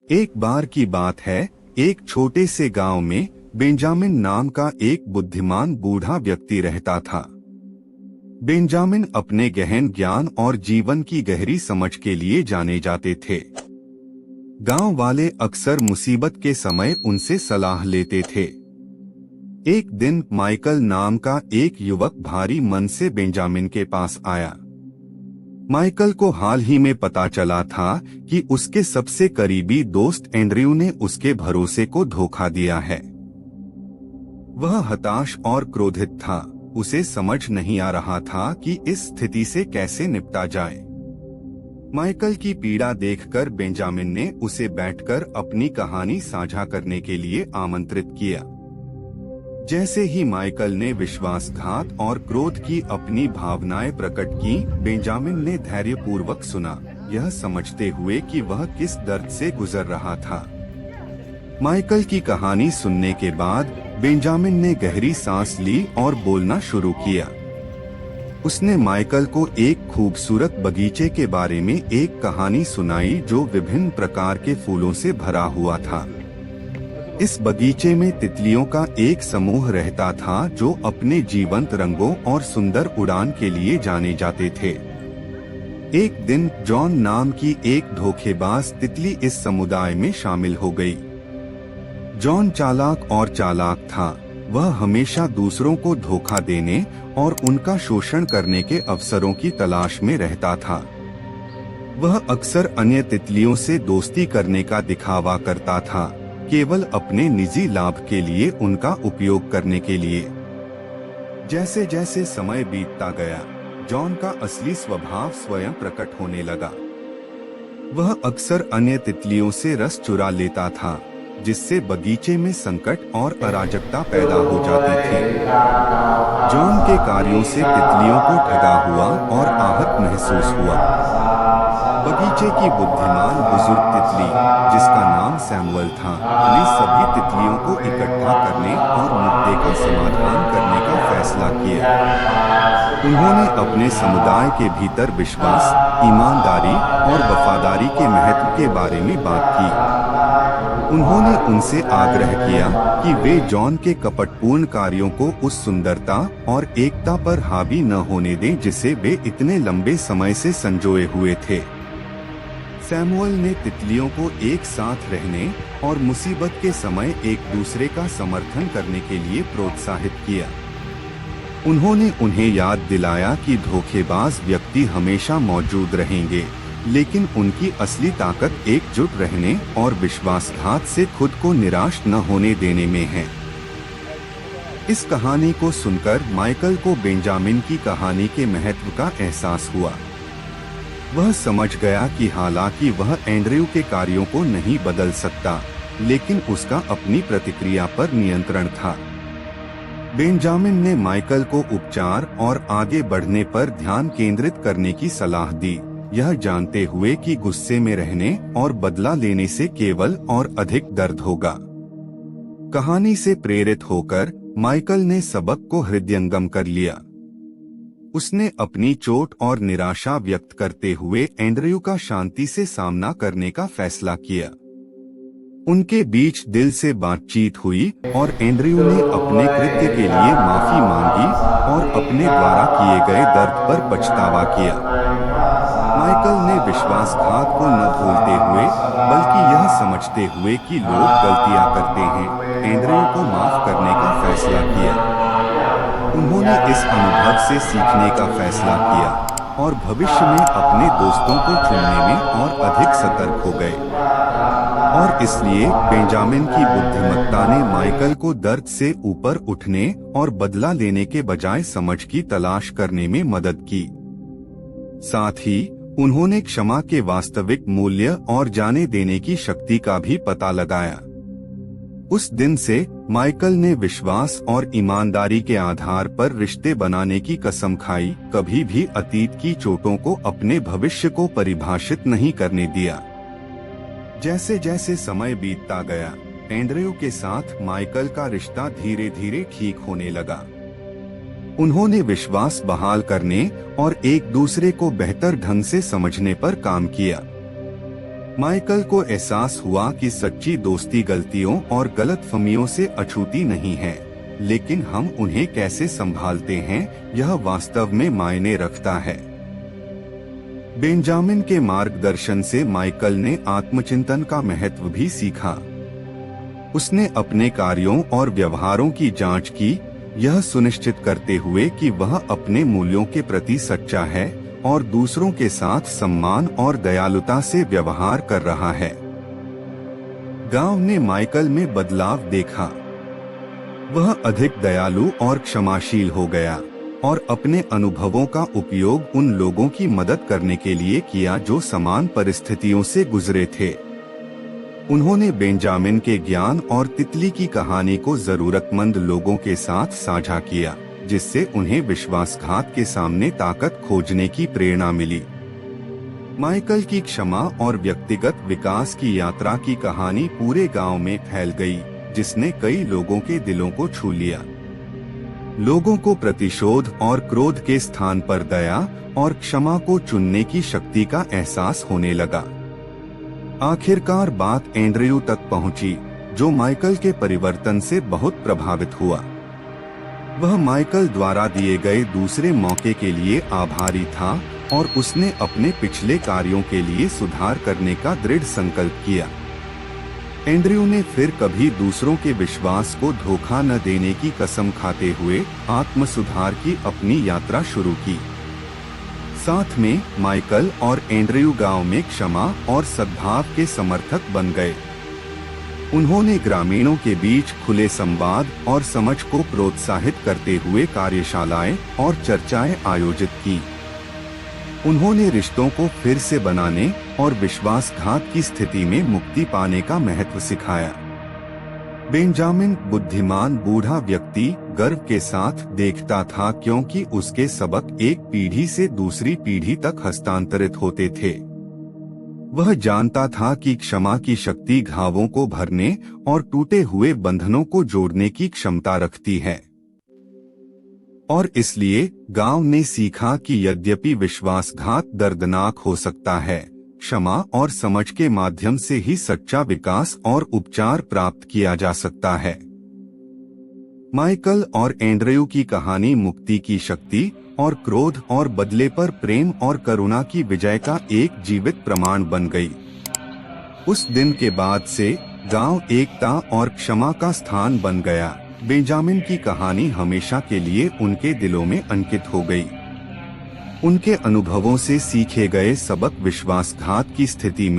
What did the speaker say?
एक बार की बात है, एक छोटे से गांव में बेंजामिन नाम का एक बुद्धिमान बूढ़ा व्यक्ति रहता था। बेंजामिन अपने गहन ज्ञान और जीवन की गहरी समझ के लिए जाने जाते थे। गांव वाले अक्सर मुसीबत के समय उनसे सलाह लेते थे। एक दिन माइकल नाम का एक युवक भारी मन से बेंजामिन के पास आया। माइकल को हाल ही में पता चला था कि उसके सबसे करीबी दोस्त एंड्रयू ने उसके भरोसे को धोखा दिया है। वह हताश और क्रोधित था। उसे समझ नहीं आ रहा था कि इस स्थिति से कैसे निपटा जाए। माइकल की पीड़ा देखकर बेंजामिन ने उसे बैठकर अपनी कहानी साझा करने के लिए आमंत्रित किया। जैसे ही माइकल ने विश्वासघात और क्रोध की अपनी भावनाएं प्रकट की, बेंजामिन ने धैर्यपूर्वक सुना, यह समझते हुए कि वह किस दर्द से गुजर रहा था। माइकल की कहानी सुनने के बाद बेंजामिन ने गहरी सांस ली और बोलना शुरू किया। उसने माइकल को एक खूबसूरत बगीचे के बारे में एक कहानी सुनाई जो विभिन्न प्रकार के फूलों से भरा हुआ था। इस बगीचे में तितलियों का एक समूह रहता था जो अपने जीवंत रंगों और सुंदर उड़ान के लिए जाने जाते थे। एक दिन जॉन नाम की एक धोखेबाज तितली इस समुदाय में शामिल हो गई। जॉन चालाक और चालाक था। वह हमेशा दूसरों को धोखा देने और उनका शोषण करने के अवसरों की तलाश में रहता था। वह अक्सर अन्य तितलियों से दोस्ती करने का दिखावा करता था, केवल अपने निजी लाभ के लिए उनका उपयोग करने के लिए। जैसे जैसे समय बीतता गया, जॉन का असली स्वभाव स्वयं प्रकट होने लगा। वह अक्सर अन्य तितलियों से रस चुरा लेता था, जिससे बगीचे में संकट और अराजकता पैदा हो जाती थी। जॉन के कार्यों से तितलियों को ठगा हुआ और आहत महसूस हुआ। बगीचे की बुद्धिमान बुजुर्ग तितली, जिसका नाम सैमुअल था, ने सभी तितलियों को इकट्ठा करने और मुद्दे का समाधान करने का फैसला किया। उन्होंने अपने समुदाय के भीतर विश्वास, ईमानदारी और वफादारी के महत्व के बारे में बात की। उन्होंने उनसे आग्रह किया कि वे जॉन के कपटपूर्ण कार्यों को उस सुंदरता और एकता पर हावी न होने दें जिसे वे इतने लंबे समय से संजोए हुए थे। सैमुअल ने तितलियों को एक साथ रहने और मुसीबत के समय एक दूसरे का समर्थन करने के लिए प्रोत्साहित किया। उन्होंने उन्हें याद दिलाया कि धोखेबाज व्यक्ति हमेशा मौजूद रहेंगे, लेकिन उनकी असली ताकत एकजुट रहने और विश्वासघात से खुद को निराश न होने देने में है। इस कहानी को सुनकर माइकल को बेंजामिन की कहानी के महत्व का एहसास हुआ। वह समझ गया कि हालांकि वह एंड्रयू के कार्यों को नहीं बदल सकता, लेकिन उसका अपनी प्रतिक्रिया पर नियंत्रण था। बेंजामिन ने माइकल को उपचार और आगे बढ़ने पर ध्यान केंद्रित करने की सलाह दी, यह जानते हुए कि गुस्से में रहने और बदला लेने से केवल और अधिक दर्द होगा। कहानी से प्रेरित होकर माइकल ने सबक को हृदयंगम कर लिया। उसने अपनी चोट और निराशा व्यक्त करते हुए एंड्रयू का शांति से सामना करने का फैसला किया। उनके बीच दिल से बातचीत हुई और एंड्रयू ने अपने कृत्य के लिए माफी मांगी और अपने द्वारा किए गए दर्द पर पछतावा किया। माइकल ने विश्वासघात को न भूलते हुए, बल्कि यह समझते हुए कि लोग गलतियां करते हैं, एंड्रयू को माफ करने का फैसला किया। उन्होंने इस अनुभव से सीखने का फैसला किया और भविष्य में अपने दोस्तों को चुनने में और अधिक सतर्क हो गए। और इसलिए बेंजामिन की बुद्धिमत्ता ने माइकल को दर्द से ऊपर उठने और बदला लेने के बजाय समझ की तलाश करने में मदद की। साथ ही उन्होंने क्षमा के वास्तविक मूल्य और जाने देने की शक्ति का भी पता लगाया। उस दिन से माइकल ने विश्वास और ईमानदारी के आधार पर रिश्ते बनाने की कसम खाई, कभी भी अतीत की चोटों को अपने भविष्य को परिभाषित नहीं करने दिया। जैसे जैसे समय बीतता गया, एंड्रयू के साथ माइकल का रिश्ता धीरे धीरे ठीक होने लगा। उन्होंने विश्वास बहाल करने और एक दूसरे को बेहतर ढंग से समझने पर काम किया। माइकल को एहसास हुआ कि सच्ची दोस्ती गलतियों और गलतफहमियों से अछूती नहीं है, लेकिन हम उन्हें कैसे संभालते हैं यह वास्तव में मायने रखता है। बेंजामिन के मार्गदर्शन से माइकल ने आत्मचिंतन का महत्व भी सीखा। उसने अपने कार्यों और व्यवहारों की जांच की, यह सुनिश्चित करते हुए कि वह अपने मूल्यों के प्रति सच्चा है और दूसरों के साथ सम्मान और दयालुता से व्यवहार कर रहा है। गांव ने माइकल में बदलाव देखा। वह अधिक दयालु और क्षमाशील हो गया और अपने अनुभवों का उपयोग उन लोगों की मदद करने के लिए किया जो समान परिस्थितियों से गुजरे थे। उन्होंने बेंजामिन के ज्ञान और तितली की कहानी को जरूरतमंद लोगों के साथ साझा किया, जिससे उन्हें विश्वासघात के सामने ताकत खोजने की प्रेरणा मिली। माइकल की क्षमा और व्यक्तिगत विकास की यात्रा की कहानी पूरे गांव में फैल गई, जिसने कई लोगों के दिलों को छू लिया। लोगों को प्रतिशोध और क्रोध के स्थान पर दया और क्षमा को चुनने की शक्ति का एहसास होने लगा। आखिरकार बात एंड्रयू तक पहुंची, जो माइकल के परिवर्तन से बहुत प्रभावित हुआ। वह माइकल द्वारा दिए गए दूसरे मौके के लिए आभारी था और उसने अपने पिछले कार्यों के लिए सुधार करने का दृढ़ संकल्प किया। एंड्रयू ने फिर कभी दूसरों के विश्वास को धोखा न देने की कसम खाते हुए आत्म सुधार की अपनी यात्रा शुरू की। साथ में माइकल और एंड्रयू गांव में क्षमा और सद्भाव के समर्थक बन गए। उन्होंने ग्रामीणों के बीच खुले संवाद और समझ को प्रोत्साहित करते हुए कार्यशालाएं और चर्चाएं आयोजित की। उन्होंने रिश्तों को फिर से बनाने और विश्वासघात की स्थिति में मुक्ति पाने का महत्व सिखाया। बेंजामिन बुद्धिमान बूढ़ा व्यक्ति गर्व के साथ देखता था, क्योंकि उसके सबक एक पीढ़ी से दूसरी पीढ़ी तक हस्तांतरित होते थे। वह जानता था कि क्षमा की शक्ति घावों को भरने और टूटे हुए बंधनों को जोड़ने की क्षमता रखती है। और इसलिए गांव ने सीखा कि यद्यपि विश्वासघात दर्दनाक हो सकता है, क्षमा और समझ के माध्यम से ही सच्चा विकास और उपचार प्राप्त किया जा सकता है। माइकल और एंड्रयू की कहानी मुक्ति की शक्ति और क्रोध और बदले पर प्रेम और करुणा की विजय का एक जीवित प्रमाण बन गई। उस दिन के बाद से गांव एकता और क्षमा का स्थान बन गया। बेंजामिन की कहानी हमेशा के लिए उनके दिलों में अंकित हो गई। उनके अनुभवों से सीखे गए सबक विश्वासघात की स्थिति में